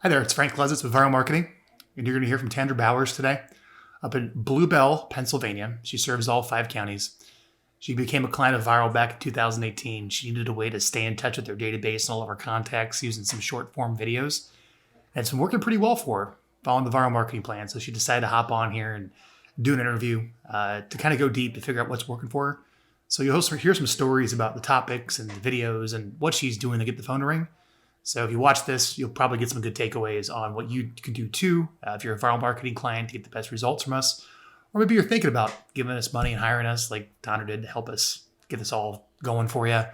Hi there, it's Frank Klesitz with Vyral Marketing, and you're going to hear from Tandra Bowers today up in Blue Bell, Pennsylvania. She serves all 5 counties. She became a client of Vyral back in 2018. She needed a way to stay in touch with her database and all of her contacts using some short form videos. And it's been working pretty well for her, following the Vyral Marketing plan. So she decided to hop on here and do an interview to kind of go deep to figure out what's working for her. So you'll hear some stories about the topics and the videos and what she's doing to get the phone to ring. So if you watch this, you'll probably get some good takeaways on what you can do too if you're a Vyral Marketing client to get the best results from us. Or maybe you're thinking about giving us money and hiring us like Tandra did to help us get this all going for you.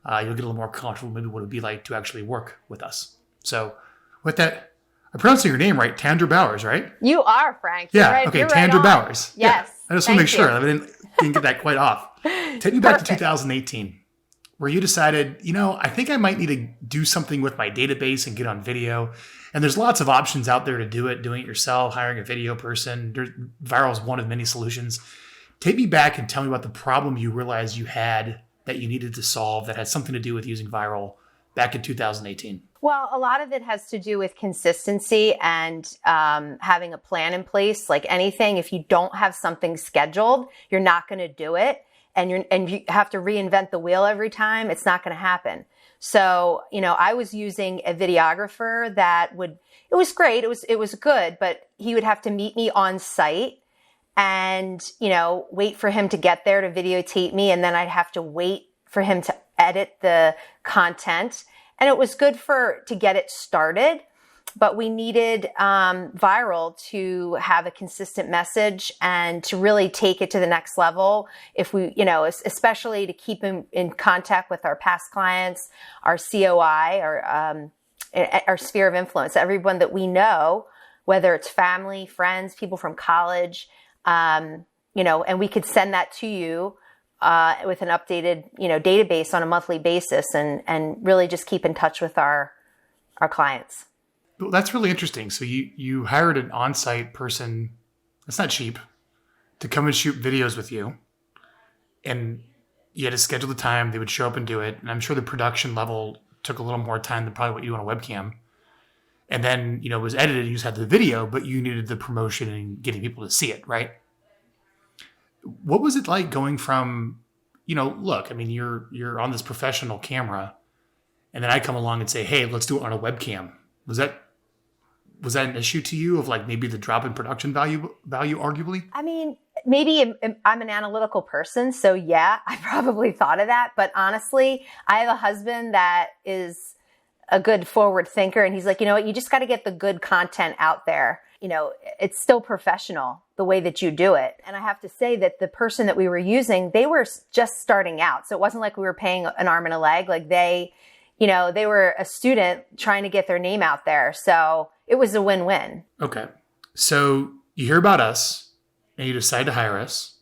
You'll get a little more comfortable maybe what it would be like to actually work with us. So with that, I'm pronouncing your name right, Tandra Bowers, right? You are, Frank. Yeah, right, okay, you're Tandra right on. Bowers. Yes. Yeah, I just want to make sure. I didn't get that quite off. Take me back to 2018. Where you decided, I think I might need to do something with my database and get on video. And there's lots of options out there to do it, doing it yourself, hiring a video person. Vyral is one of many solutions. Take me back and tell me about the problem you realized you had that you needed to solve that had something to do with using Vyral back in 2018. Well, a lot of it has to do with consistency and having a plan in place. Like anything, if you don't have something scheduled, you're not going to do it. And you have to reinvent the wheel every time, it's not going to happen. So, I was using a videographer it was great. It was good, but he would have to meet me on site and, wait for him to get there to videotape me. And then I'd have to wait for him to edit the content. And it was good to get it started. But we needed Vyral to have a consistent message and to really take it to the next level. If we, especially to keep in contact with our past clients, our COI, our sphere of influence, everyone that we know, whether it's family, friends, people from college, and we could send that to you with an updated, database on a monthly basis and really just keep in touch with our clients. Well, that's really interesting. So you hired an on-site person, that's not cheap, to come and shoot videos with you. And you had to schedule the time, they would show up and do it. And I'm sure the production level took a little more time than probably what you do on a webcam. And then, it was edited, you just had the video, but you needed the promotion and getting people to see it, right? What was it like going from, look, you're on this professional camera, and then I come along and say, hey, let's do it on a webcam. Was that an issue to you of like maybe the drop in production value arguably? Maybe I'm an analytical person. So yeah, I probably thought of that. But honestly, I have a husband that is a good forward thinker. And he's like, you know what, you just got to get the good content out there. It's still professional the way that you do it. And I have to say that the person that we were using, they were just starting out. So it wasn't like we were paying an arm and a leg. Like they were a student trying to get their name out there. So it was a win-win. Okay. So you hear about us and you decide to hire us.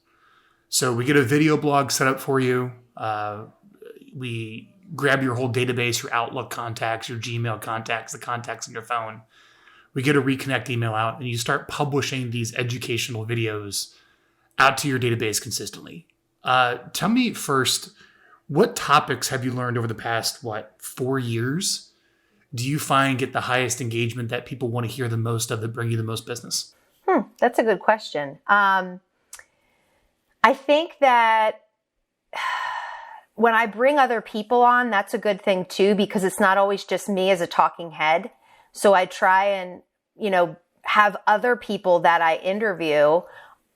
So we get a video blog set up for you. We grab your whole database, your Outlook contacts, your Gmail contacts, the contacts in your phone. We get a reconnect email out and you start publishing these educational videos out to your database consistently. Tell me first, what topics have you learned over the past, 4 years? Do you find get the highest engagement that people want to hear the most of that bring you the most business? That's a good question. I think that when I bring other people on, that's a good thing too, because it's not always just me as a talking head. So I try and, have other people that I interview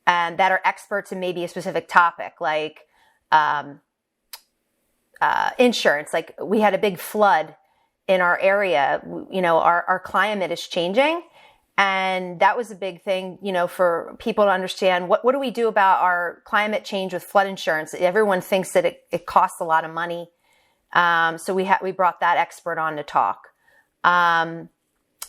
and that are experts in maybe a specific topic, like insurance. Like we had a big flood in our area, our climate is changing. And that was a big thing, for people to understand what do we do about our climate change with flood insurance? Everyone thinks that it costs a lot of money. So we brought that expert on to talk.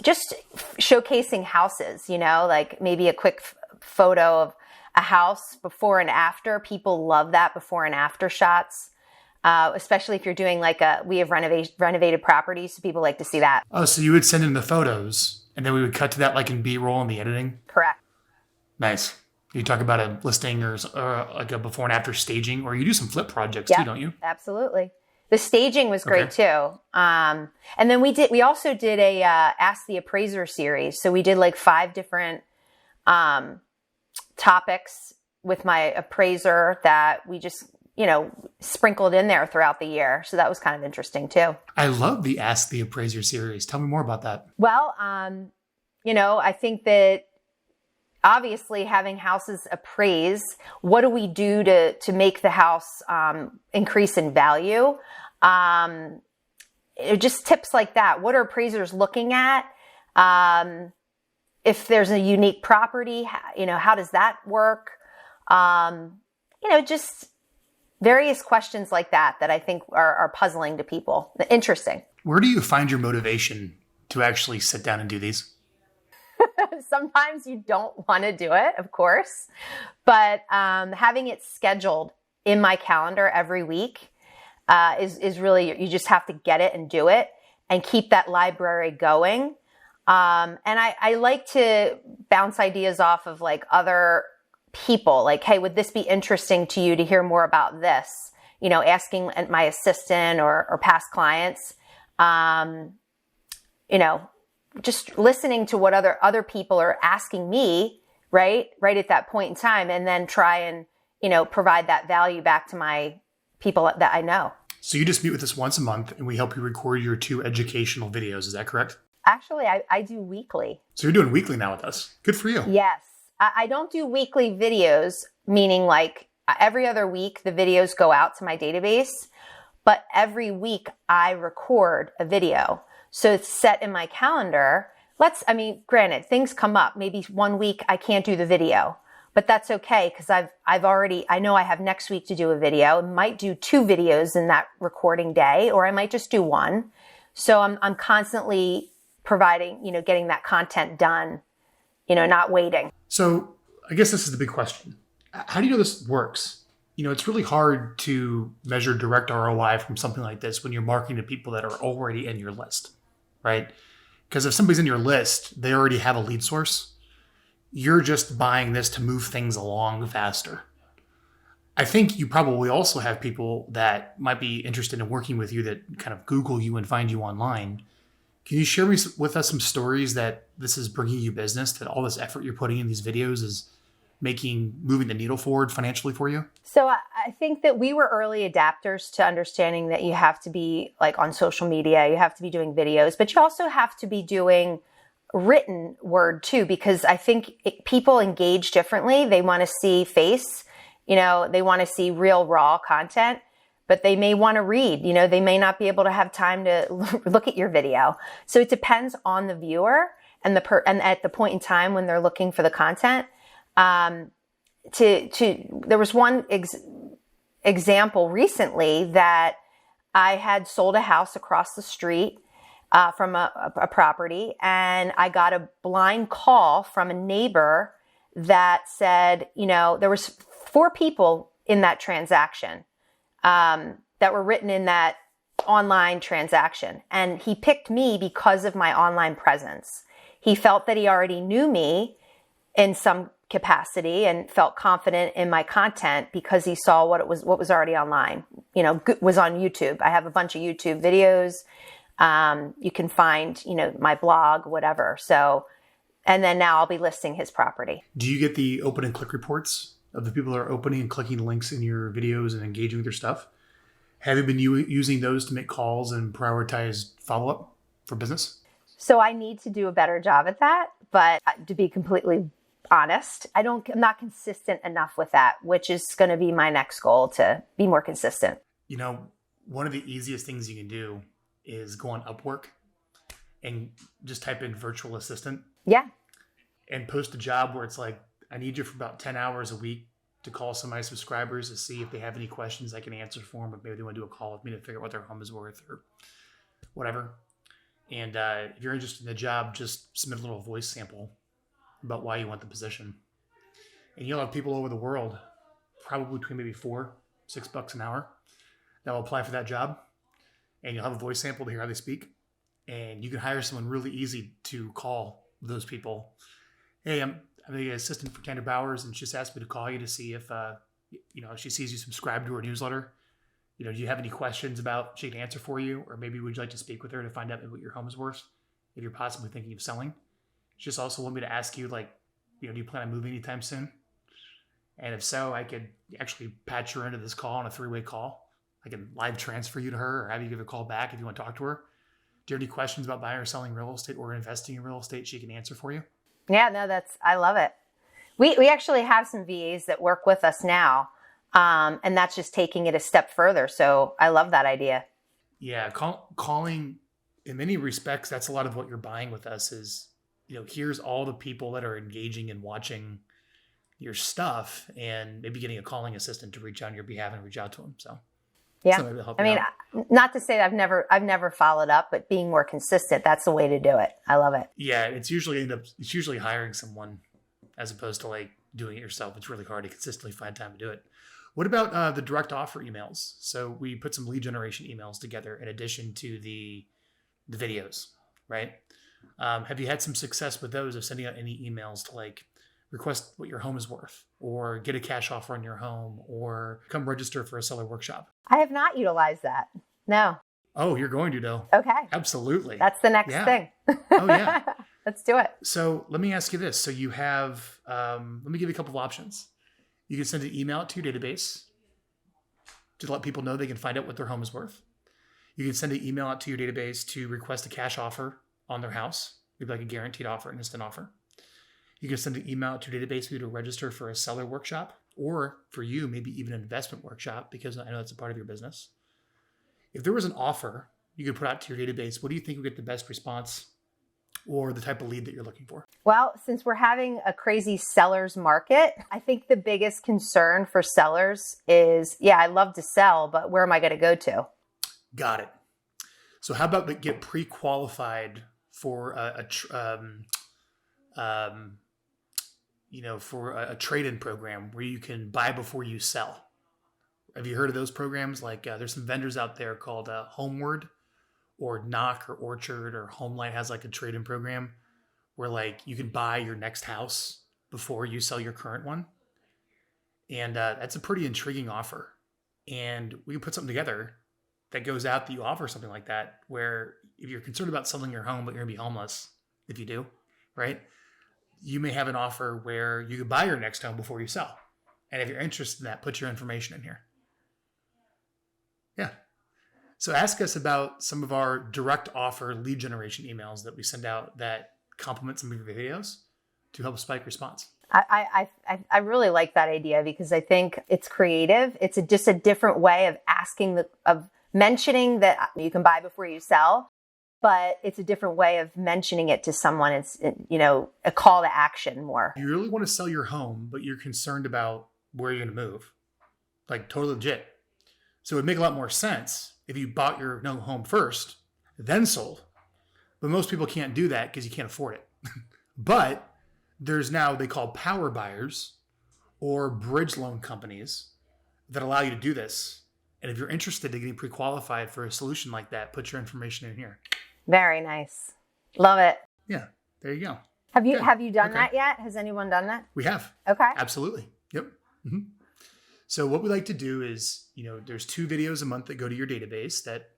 Just showcasing houses, like maybe a quick photo of a house before and after. People love that before and after shots. Especially if you're doing we have renovated properties, so people like to see that. Oh, so you would send in the photos and then we would cut to that like in B-roll in the editing? Correct. Nice. You talk about a listing or like a before and after staging, or you do some flip projects too, don't you? Absolutely. The staging was great too. And then we also did a Ask the Appraiser series. So we did like 5 different topics with my appraiser that we just, sprinkled in there throughout the year. So that was kind of interesting too. I love the Ask the Appraiser series. Tell me more about that. Well, I think that obviously having houses appraise, what do we do to make the house increase in value? Just tips like that. What are appraisers looking at? If there's a unique property, how does that work? Just various questions like that I think are puzzling to people. Interesting. Where do you find your motivation to actually sit down and do these? Sometimes you don't want to do it, of course, but having it scheduled in my calendar every week is really, you just have to get it and do it and keep that library going. And I like to bounce ideas off of like other people, like, hey, would this be interesting to you to hear more about this? Asking my assistant or past clients, just listening to what other people are asking me, right at that point in time, and then try and, provide that value back to my people that I know. So you just meet with us once a month and we help you record your 2 educational videos. Is that correct? Actually, I do weekly. So you're doing weekly now with us. Good for you. Yes. I don't do weekly videos, meaning like every other week the videos go out to my database, but every week I record a video. So it's set in my calendar. Granted, things come up. Maybe one week I can't do the video, but that's okay because I know I have next week to do a video. I might do 2 videos in that recording day, or I might just do 1. So I'm constantly providing, getting that content done, not waiting. So I guess this is the big question. How do you know this works? It's really hard to measure direct ROI from something like this when you're marketing to people that are already in your list, right? Because if somebody's in your list, they already have a lead source. You're just buying this to move things along faster. I think you probably also have people that might be interested in working with you that kind of Google you and find you online. Can you share with us some stories that this is bringing you business, that all this effort you're putting in these videos is moving the needle forward financially for you? So I think that we were early adapters to understanding that you have to be like on social media, you have to be doing videos, but you also have to be doing written word too, because I think people engage differently. They want to see face, they want to see real raw content, but they may want to read, they may not be able to have time to look at your video. So it depends on the viewer and and at the point in time when they're looking for the content. There was one example recently that I had sold a house across the street from a property, and I got a blind call from a neighbor that said, there was 4 people in that transaction that were written in that online transaction, and he picked me because of my online presence. He felt that he already knew me in some capacity and felt confident in my content because he saw what was already online, was on YouTube. I have a bunch of YouTube videos. You can find, my blog, whatever. So, and then now I'll be listing his property. Do you get the open and click reports of the people that are opening and clicking links in your videos and engaging with your stuff? Have you been using those to make calls and prioritize follow-up for business? So I need to do a better job at that, but to be completely honest, I'm not consistent enough with that, which is going to be my next goal, to be more consistent. One of the easiest things you can do is go on Upwork and just type in virtual assistant. Yeah. And post a job where it's like, I need you for about 10 hours a week to call some of my subscribers to see if they have any questions I can answer for them, but maybe they want to do a call with me to figure out what their home is worth or whatever. And if you're interested in the job, just submit a little voice sample about why you want the position. And you'll have people over the world, probably between maybe $4-6 an hour, that will apply for that job. And you'll have a voice sample to hear how they speak. And you can hire someone really easy to call those people. Hey, I'm the assistant for Tandra Bowers, and she just asked me to call you to see if, if she sees you subscribe to her newsletter, Do you have any questions about she can answer for you? Or maybe would you like to speak with her to find out what your home is worth if you're possibly thinking of selling? She just also want me to ask you, like, do you plan on moving anytime soon? And if so, I could actually patch her into this call on a 3-way call. I can live transfer you to her or have you give a call back if you want to talk to her. Do you have any questions about buying or selling real estate or investing in real estate? She can answer for you. Yeah, no, I love it. We actually have some VAs that work with us now. And that's just taking it a step further. So I love that idea. Yeah. Calling, in many respects, that's a lot of what you're buying with us is, here's all the people that are engaging and watching your stuff, and maybe getting a calling assistant to reach out on your behalf and reach out to them. So yeah, I mean, not to say that I've never followed up, but being more consistent, that's the way to do it. I love it. Yeah. It's usually hiring someone as opposed to like doing it yourself. It's really hard to consistently find time to do it. What about the direct offer emails? So we put some lead generation emails together in addition to the videos, right? Have you had some success with those of sending out any emails to like request what your home is worth or get a cash offer on your home or come register for a seller workshop? I have not utilized that. No. Oh, you're going to though. Okay. Absolutely. That's the next thing. Oh yeah. Let's do it. So let me ask you this. So you have, let me give you a couple of options. You can send an email to your database to let people know they can find out what their home is worth. You can send an email out to your database to request a cash offer on their house, maybe like a guaranteed offer, an instant offer. You can send an email to your database for you to register for a seller workshop, or for you, maybe even an investment workshop, because I know that's a part of your business. If there was an offer you could put out to your database, what do you think would get the best response or the type of lead that you're looking for? Well, since we're having a crazy seller's market, I think the biggest concern for sellers is, I love to sell, but where am I going to go to? Got it. So how about we get pre-qualified for for a trade-in program where you can buy before you sell? Have you heard of those programs? Like there's some vendors out there called Homeward or Knock or Orchard or Homelight has like a trade-in program where like you can buy your next house before you sell your current one. And that's a pretty intriguing offer. And we can put something together that goes out that you offer something like that, where if you're concerned about selling your home, but you're gonna be homeless, if you do, right? You may have an offer where you could buy your next home before you sell. And if you're interested in that, put your information in here. Yeah. So ask us about some of our direct offer lead generation emails that we send out that complement some of your videos to help spike response. I really like that idea because I think it's creative. It's just a different way of of mentioning that you can buy before you sell, but it's a different way of mentioning it to someone. It's, a call to action more. You really want to sell your home, but you're concerned about where you're going to move. Like totally legit. So it would make a lot more sense if you bought your home first, then sold. But most people can't do that because you can't afford it. But there's now, they call power buyers or bridge loan companies that allow you to do this. And if you're interested in getting pre-qualified for a solution like that, put your information in here. Very nice. Love it. Yeah, there you go. Have you done that yet? Has anyone done that? We have. Okay. Absolutely. Yep. Mm-hmm. So what we like to do is, there's 2 videos a month that go to your database that,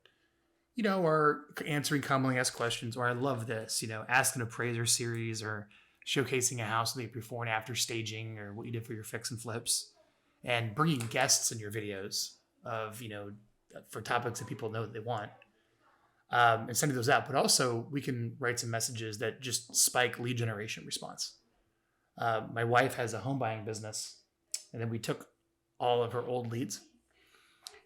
are answering commonly asked questions, or I love this, ask an appraiser series, or showcasing a house with the before and after staging, or what you did for your fix and flips, and bringing guests in your videos of, for topics that people know that they want, and sending those out. But also we can write some messages that just spike lead generation response. My wife has a home buying business, and then we took all of her old leads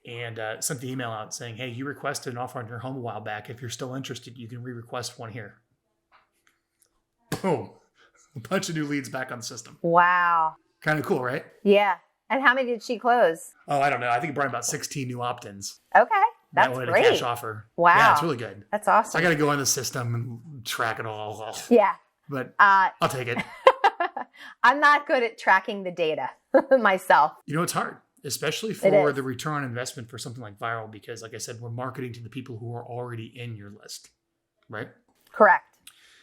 and sent the email out saying, hey, you requested an offer on your home a while back. If you're still interested, you can re-request one here. Boom. A bunch of new leads back on the system. Wow. Kind of cool, right? Yeah. And how many did she close? Oh, I don't know. I think it brought about 16 new opt-ins. Okay. That's great. great. A cash offer. Wow. Yeah, it's really good. That's awesome. So I got to go in the system and track it all. Yeah. But I'll take it. I'm not good at tracking the data myself. It's hard, especially for the return on investment for something like Vyral, because like I said, we're marketing to the people who are already in your list, right? Correct.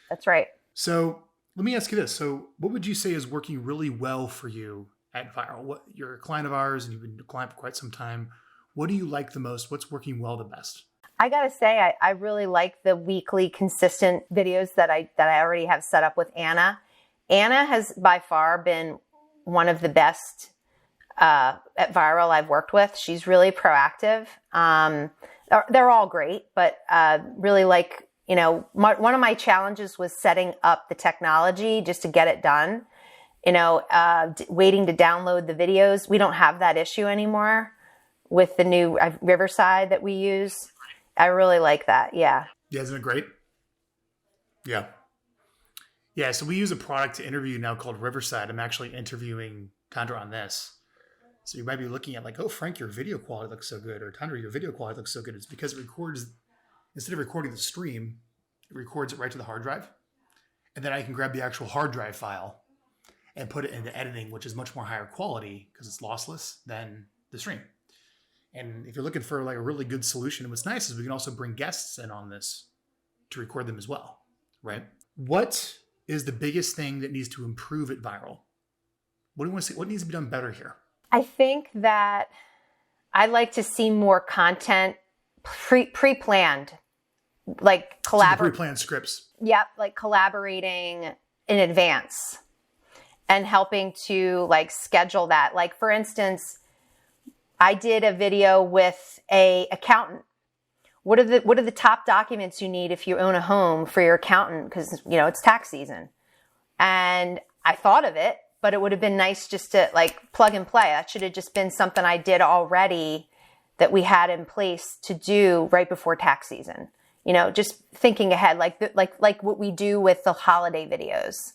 That's right. So let me ask you this. So what would you say is working really well for you at Vyral? You're a client of ours and you've been a client for quite some time. What do you like the most? What's working well the best? I gotta say, I really like the weekly consistent videos that I already have set up with Anna. Anna has by far been one of the best at Vyral I've worked with. She's really proactive. They're all great, but really like, one of my challenges was setting up the technology just to get it done. Waiting to download the videos. We don't have that issue anymore with the new Riverside that we use. I really like that. Yeah. Yeah, isn't it great? Yeah. Yeah, so we use a product to interview now called Riverside. I'm actually interviewing Tandra on this. So you might be looking at like, oh, Frank, your video quality looks so good. Or Tandra, your video quality looks so good. It's because it records, instead of recording the stream, it records it right to the hard drive. And then I can grab the actual hard drive file and put it into editing, which is much more higher quality because it's lossless than the stream. And if you're looking for like a really good solution, what's nice is we can also bring guests in on this to record them as well, right? What is the biggest thing that needs to improve at Vyral? What do you want to see? What needs to be done better here? I think that I'd like to see more content pre-planned, like Pre-planned scripts. Yep, like collaborating in advance and helping to like schedule that. Like for instance, I did a video with a accountant. What are the top documents you need if you own a home for your accountant? Because, it's tax season. And I thought of it, but it would have been nice just to like plug and play. That should have just been something I did already that we had in place to do right before tax season. Just thinking ahead, like what we do with the holiday videos.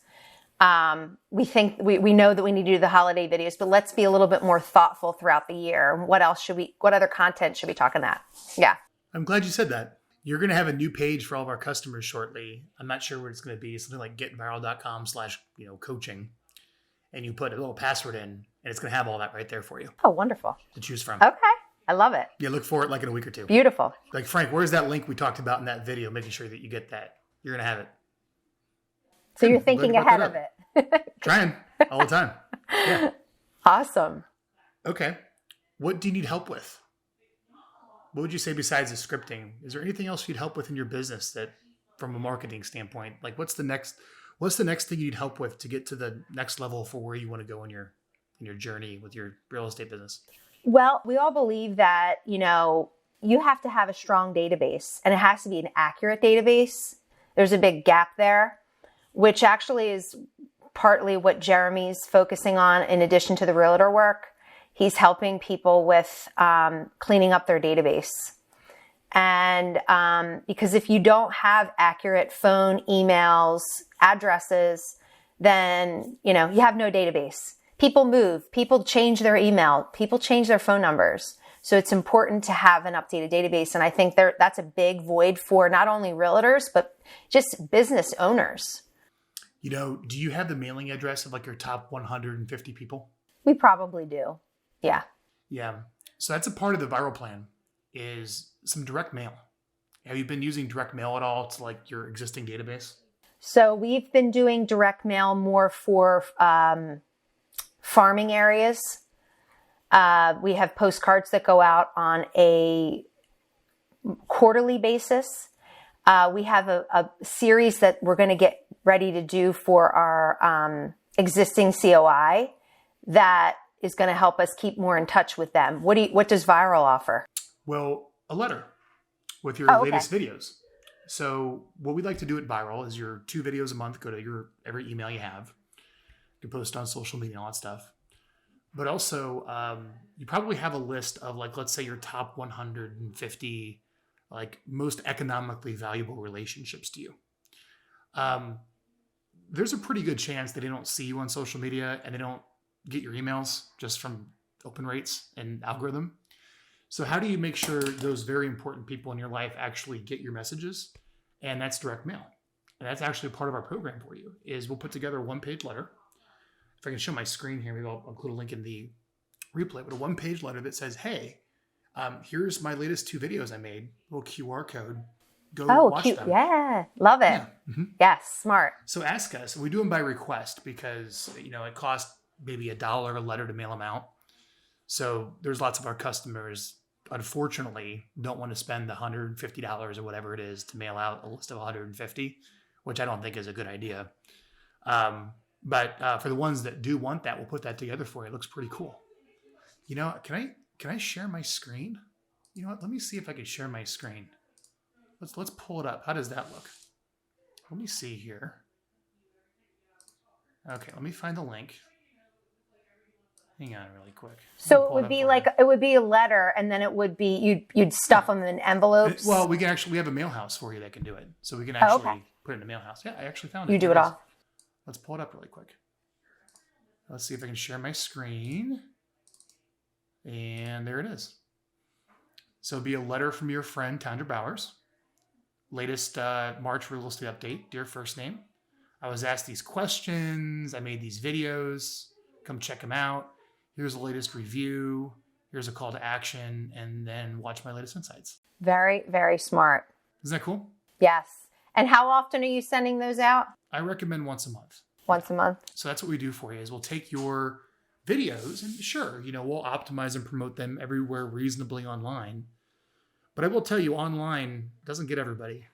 We know that we need to do the holiday videos, but let's be a little bit more thoughtful throughout the year. What other content should we talk on that? Yeah. I'm glad you said that. You're going to have a new page for all of our customers shortly. I'm not sure what it's going to be. Something like getvyral.com/coaching. And you put a little password in and it's going to have all that right there for you. Oh, wonderful. To choose from. Okay. I love it. Yeah. Look for it like in a week or two. Beautiful. Like Frank, where's that link we talked about in that video? Making sure that you get that. You're going to have it. So you're thinking ahead of it. Trying all the time. Yeah. Awesome. Okay. What do you need help with? What would you say besides the scripting? Is there anything else you'd help with in your business that from a marketing standpoint, like what's the next thing you need help with to get to the next level for where you want to go in your journey with your real estate business? Well, we all believe that, you have to have a strong database and it has to be an accurate database. There's a big gap there, which actually is partly what Jeremy's focusing on in addition to the realtor work. He's helping people with cleaning up their database. And because if you don't have accurate phone, emails, addresses, then, you have no database. People move, people change their email, people change their phone numbers. So it's important to have an updated database. And I think that's a big void for not only realtors, but just business owners. Do you have the mailing address of like your top 150 people? We probably do. Yeah. Yeah. So that's a part of the Vyral plan is some direct mail. Have you been using direct mail at all to like your existing database? So we've been doing direct mail more for farming areas. We have postcards that go out on a quarterly basis. We have a series that we're going to get ready to do for our existing COI that is going to help us keep more in touch with them. What does Vyral offer? Well, a letter with your latest videos. So what we'd like to do at Vyral is your 2 videos a month, go to every email you have. You can post on social media and all that stuff. But also, you probably have a list of like, let's say your top 150 like most economically valuable relationships to you. There's a pretty good chance that they don't see you on social media and they don't get your emails just from open rates and algorithm. So how do you make sure those very important people in your life actually get your messages? And that's direct mail. And that's actually part of our program for you is we'll put together a 1-page letter. If I can show my screen here, maybe I'll include a link in the replay, but a 1-page letter that says, hey, here's my latest 2 videos I made, little QR code. Go watch cute. them. Yeah. Love it. Yeah. Mm-hmm. Yes. Smart. So ask us. We do them by request because, it costs maybe $1 a letter to mail them out. So there's lots of our customers unfortunately don't want to spend the $150 or whatever it is to mail out a list of 150, which I don't think is a good idea. But for the ones that do want that, we'll put that together for you. It looks pretty cool. Can I share my screen? You know what? Let me see if I can share my screen. Let's pull it up. How does that look? Let me see here. Okay, let me find the link. Hang on really quick. So it would be a letter, and then it would be you'd stuff them in envelopes. Well, we have a mail house for you that can do it. So we can actually put it in a mail house. Yeah, I actually found it. You do it all. Let's pull it up really quick. Let's see if I can share my screen. And there it is. So it'll be a letter from your friend, Tandra Bowers. Latest March real estate update. Dear first name. I was asked these questions. I made these videos. Come check them out. Here's the latest review. Here's a call to action. And then watch my latest insights. Very, very smart. Isn't that cool? Yes. And how often are you sending those out? I recommend once a month. Once a month. So that's what we do for you is we'll take your videos and sure, we'll optimize and promote them everywhere reasonably online. But I will tell you, online doesn't get everybody.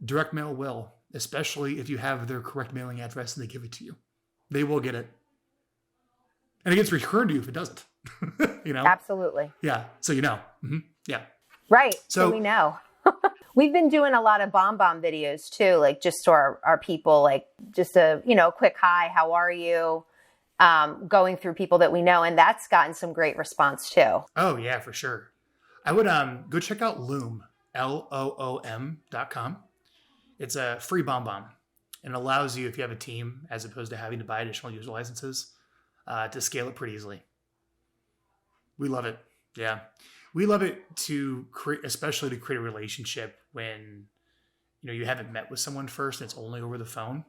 Direct mail will, especially if you have their correct mailing address and they give it to you. They will get it. And it gets returned to you if it doesn't. Absolutely. Yeah. So Mm-hmm. Yeah. Right. So we know. We've been doing a lot of bomb videos too, like just to our people, like just a, quick hi, how are you? Going through people that we know. And that's gotten some great response too. Oh yeah, for sure. I would go check out Loom, LOOM.com. It's a free bomb and allows you, if you have a team, as opposed to having to buy additional user licenses, to scale it pretty easily. We love it. Yeah. We love it to create, especially to create a relationship when, you haven't met with someone first and it's only over the phone.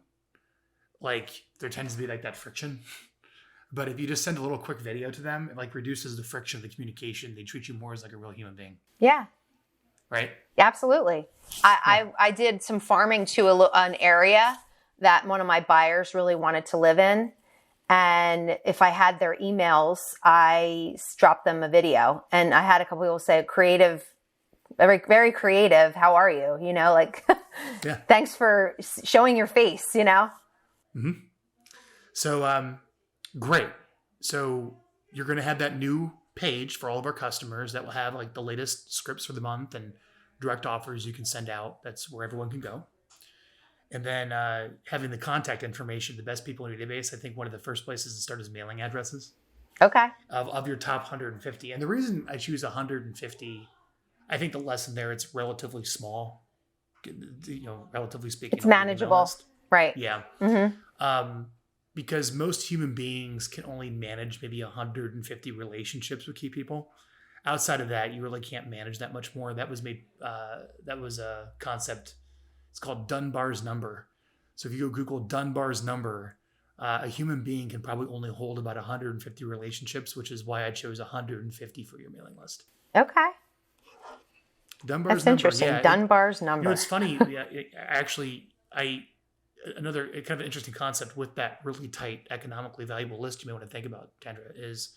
Like there tends to be like that friction. But if you just send a little quick video to them, it reduces the friction of the communication. They treat you more as like a real human being. Yeah. Right? Absolutely. I did some farming to an area that one of my buyers really wanted to live in. And if I had their emails, I dropped them a video. And I had a couple people say, creative, very, very creative. How are you? Yeah. Thanks for showing your face, Mm-hmm. So, great. So you're going to have that new page for all of our customers that will have the latest scripts for the month and direct offers you can send out. That's where everyone can go. And then having the contact information, the best people in your database, I think one of the first places to start is mailing addresses. Okay. Of your top 150. And the reason I choose 150, I think the lesson there, it's relatively small, relatively speaking. It's manageable. Right. Yeah. Mm-hmm. Because most human beings can only manage maybe 150 relationships with key people. Outside of that, you really can't manage that much more. That was a concept. It's called Dunbar's number. So if you go Google Dunbar's number, a human being can probably only hold about 150 relationships, which is why I chose 150 for your mailing list. Okay. Dunbar's That's number. Interesting. Yeah, Dunbar's number. It's funny. Yeah, another kind of interesting concept with that really tight, economically valuable list you may want to think about, Tandra, is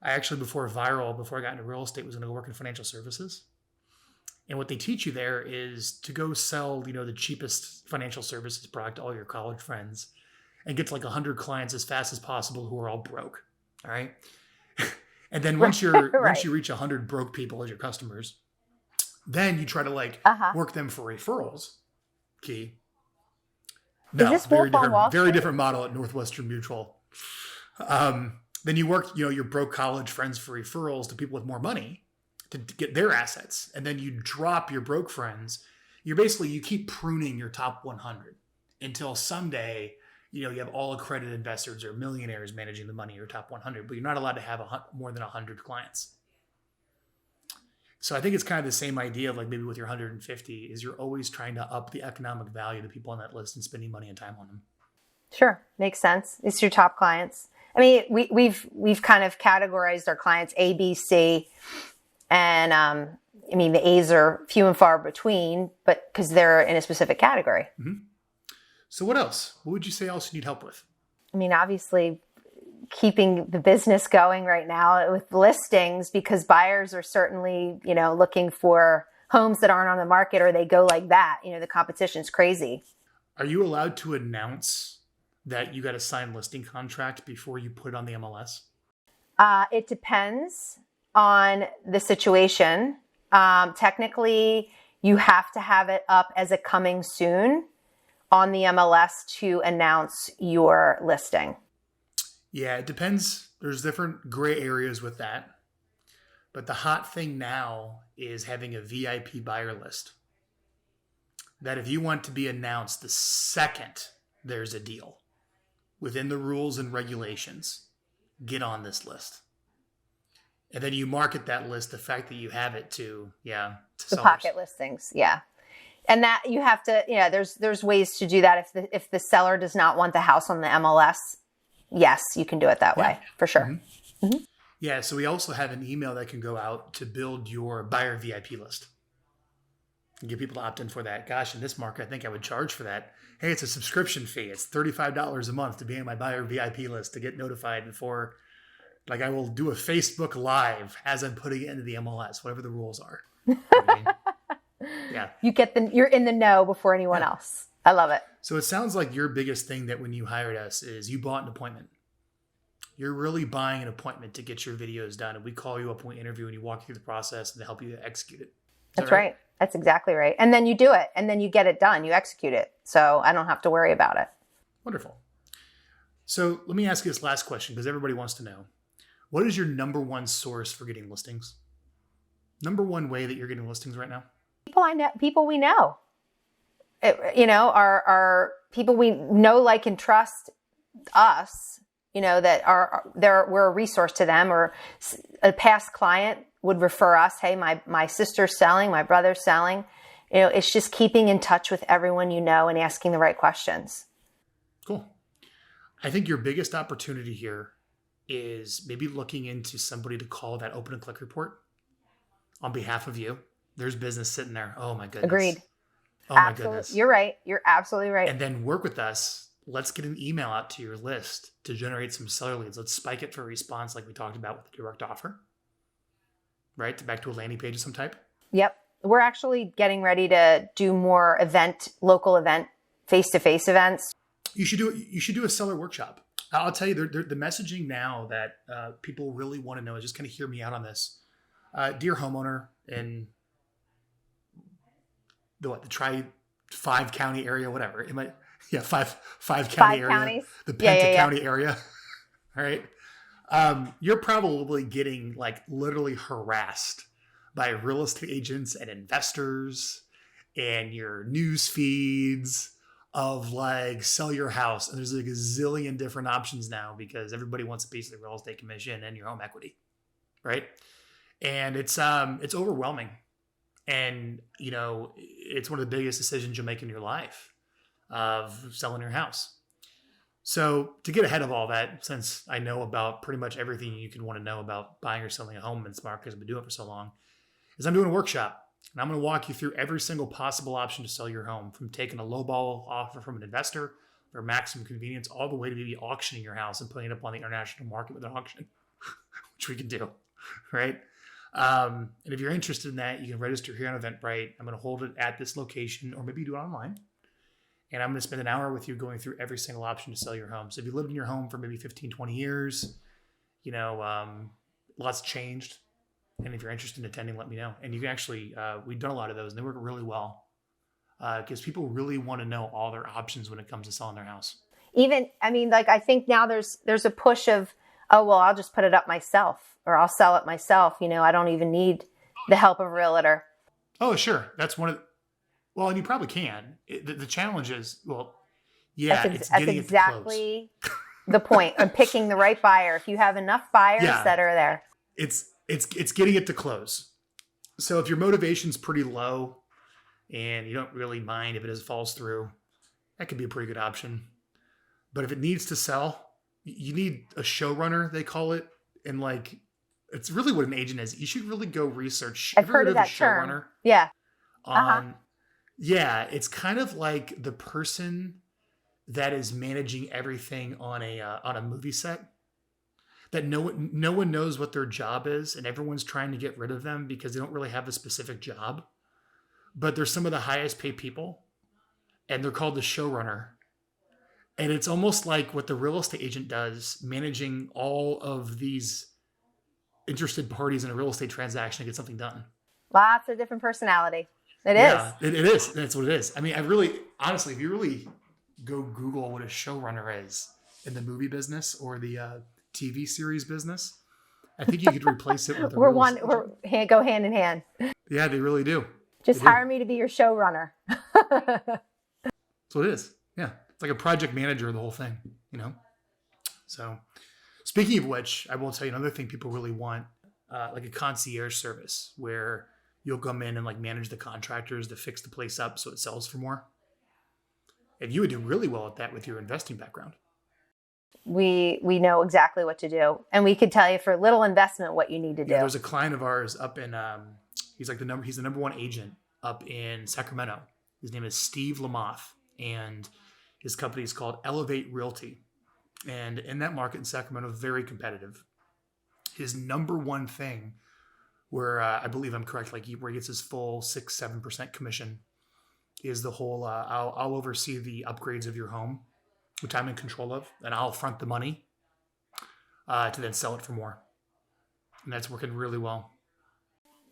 I actually, before I got into real estate, was going to go work in financial services. And what they teach you there is to go sell, the cheapest financial services product to all your college friends and get to 100 clients as fast as possible who are all broke. All right. And then once you reach 100 broke people as your customers, then you try to work them for referrals. Key. No, is this very different model at Northwestern Mutual. Then you work, your broke college friends for referrals to people with more money to get their assets. And then you drop your broke friends. You keep pruning your top 100 until someday, you have all accredited investors or millionaires managing the money in your top 100, but you're not allowed to have more than 100 clients. So I think it's kind of the same idea of maybe with your 150 is you're always trying to up the economic value of the people on that list and spending money and time on them. Sure. Makes sense. It's your top clients. I mean, we've kind of categorized our clients A, B, C, and the A's are few and far between, but because they're in a specific category. Mm-hmm. So what else? What would you say else you need help with? I mean, obviously, keeping the business going right now with listings, because buyers are certainly, looking for homes that aren't on the market, or they go like that. The competition's crazy. Are you allowed to announce that you got a signed listing contract before you put it on the MLS? It depends on the situation. Technically, you have to have it up as a coming soon on the MLS to announce your listing. Yeah, it depends. There's different gray areas with that. But the hot thing now is having a VIP buyer list. That if you want to be announced the second there's a deal within the rules and regulations, get on this list. And then you market that list, the fact that you have it to the sellers. Pocket listings. Yeah. And that you have to, there's ways to do that. If the seller does not want the house on the MLS, yes, you can do it that way for sure. Mm-hmm. Mm-hmm. Yeah. So we also have an email that can go out to build your buyer VIP list and get people to opt in for that. Gosh, in this market, I think I would charge for that. Hey, it's a subscription fee. It's $35 a month to be on my buyer VIP list to get notified before, like, I will do a Facebook Live as I'm putting it into the MLS, whatever the rules are. Yeah. You're in the know before anyone else. I love it. So it sounds like your biggest thing that when you hired us is you bought an appointment. You're really buying an appointment to get your videos done. And we call you up when we interview and you walk through the process and help you execute it. That's right? That's exactly right. And then you do it and then you get it done. You execute it. So I don't have to worry about it. Wonderful. So let me ask you this last question because everybody wants to know. What is your number one source for getting listings? Number one way that you're getting listings right now? People we know. Are people we know, like, and trust us, that we're a resource to them, or a past client would refer us. Hey, my sister's selling, my brother's selling. It's just keeping in touch with everyone and asking the right questions. Cool. I think your biggest opportunity here is maybe looking into somebody to call that open and click report on behalf of you. There's business sitting there. Oh my goodness. Agreed. Oh my goodness. You're right. You're absolutely right. And then work with us. Let's get an email out to your list to generate some seller leads. Let's spike it for a response like we talked about with the direct offer. Right? Back to a landing page of some type. Yep. We're actually getting ready to do more local event, face-to-face events. You should do a seller workshop. I'll tell you, the messaging now that people really want to know is just kind of hear me out on this. Dear homeowner in the Tri-5 county area, whatever it might, five county area, counties. The Penta County area. All right, you're probably getting like literally harassed by real estate agents and investors, and your news feeds of like sell your house, and there's like a zillion different options now because everybody wants a piece of the real estate commission and your home equity, right? And it's overwhelming. And, it's one of the biggest decisions you'll make in your life of selling your house. So to get ahead of all that, since I know about pretty much everything you could want to know about buying or selling a home in this market, because I've been doing it for so long, is I'm doing a workshop. And I'm going to walk you through every single possible option to sell your home, from taking a lowball offer from an investor for maximum convenience all the way to maybe auctioning your house and putting it up on the international market with an auction, which we can do, right? And if you're interested in that, you can register here on Eventbrite. I'm going to hold it at this location, or maybe do it online. And I'm going to spend an hour with you going through every single option to sell your home. So if you lived in your home for maybe 15, 20 years, lots changed. And if you're interested in attending, let me know. And you can actually, we've done a lot of those and they work really well because people really want to know all their options when it comes to selling their house. I think now there's a push of, oh, well, I'll just put it up myself, or I'll sell it myself. I don't even need the help of a realtor. Oh, sure. That's one of well, and you probably can. The challenge is, it's getting exactly it to close. The point. I'm picking the right buyer. If you have enough buyers that are there. It's getting it to close. So if your motivation's pretty low and you don't really mind if it falls through, that could be a pretty good option. But if it needs to sell, you need a showrunner, they call it. And it's really what an agent is. You should really go research. I've heard of that term. Showrunner? Yeah. Yeah, it's kind of like the person that is managing everything on a movie set. that no one knows what their job is, and everyone's trying to get rid of them because they don't really have a specific job. But they're some of the highest paid people, and they're called the showrunner. And it's almost like what the real estate agent does, managing all of these interested parties in a real estate transaction to get something done. Lots of different personality. It is. That's what it is. I mean, honestly, if you really go Google what a showrunner is in the movie business or the TV series business, I think you could replace it with a go hand in hand. Yeah, they really do. Just hire me to be your showrunner. That's what it is. Yeah. It's like a project manager of the whole thing, you know? So speaking of which, I will tell you another thing people really want, like a concierge service where you'll come in and like manage the contractors to fix the place up so it sells for more. And you would do really well at that with your investing background. We know exactly what to do. And we could tell you for little investment what you need to do. There's a client of ours up in, he's the number one agent up in Sacramento. His name is Steve Lamoth, and his company is called Elevate Realty. And in that market in Sacramento, very competitive. His number one thing where I believe I'm correct, like where he gets his full 6-7% commission is the whole, I'll oversee the upgrades of your home, which I'm in control of, and I'll front the money to then sell it for more. And that's working really well.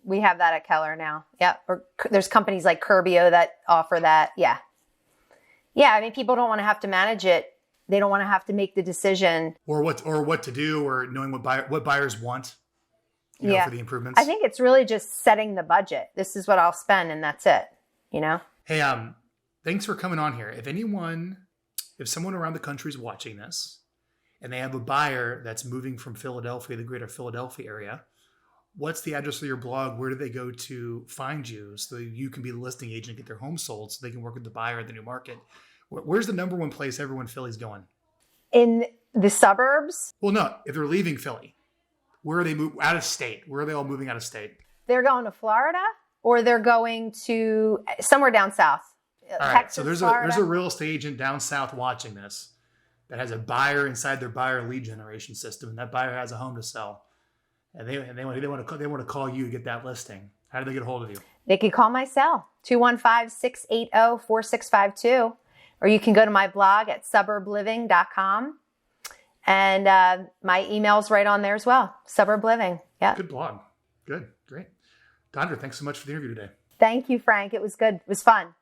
We have that at Keller now. Yeah. Or there's companies like Curbio that offer that. Yeah. Yeah. I mean, people don't want to have to manage it. They don't want to have to make the decision. Or what to do, or knowing what buyers want for the improvements. I think it's really just setting the budget. This is what I'll spend and that's it. You know? Hey, thanks for coming on here. If someone around the country is watching this and they have a buyer that's moving from Philadelphia, the greater Philadelphia area, what's the address of your blog? Where do they go to find you so you can be the listing agent and get their home sold so they can work with the buyer in the new market? Where's the number one place everyone in Philly's going? In the suburbs? Well, no. If they're leaving Philly, where are they out of state? Where are they all moving out of state? They're going to Florida, or they're going to somewhere down south. All right. Texas, so there's a real estate agent down south watching this that has a buyer inside their buyer lead generation system, and that buyer has a home to sell, and they want to call you to get that listing. How do they get a hold of you? They can call my cell 215-680-4652, or you can go to my blog at suburbliving.com, and my email's right on there as well. Suburb Living. Yeah. Good blog. Good. Great. Tandra, thanks so much for the interview today. Thank you, Frank. It was good. It was fun.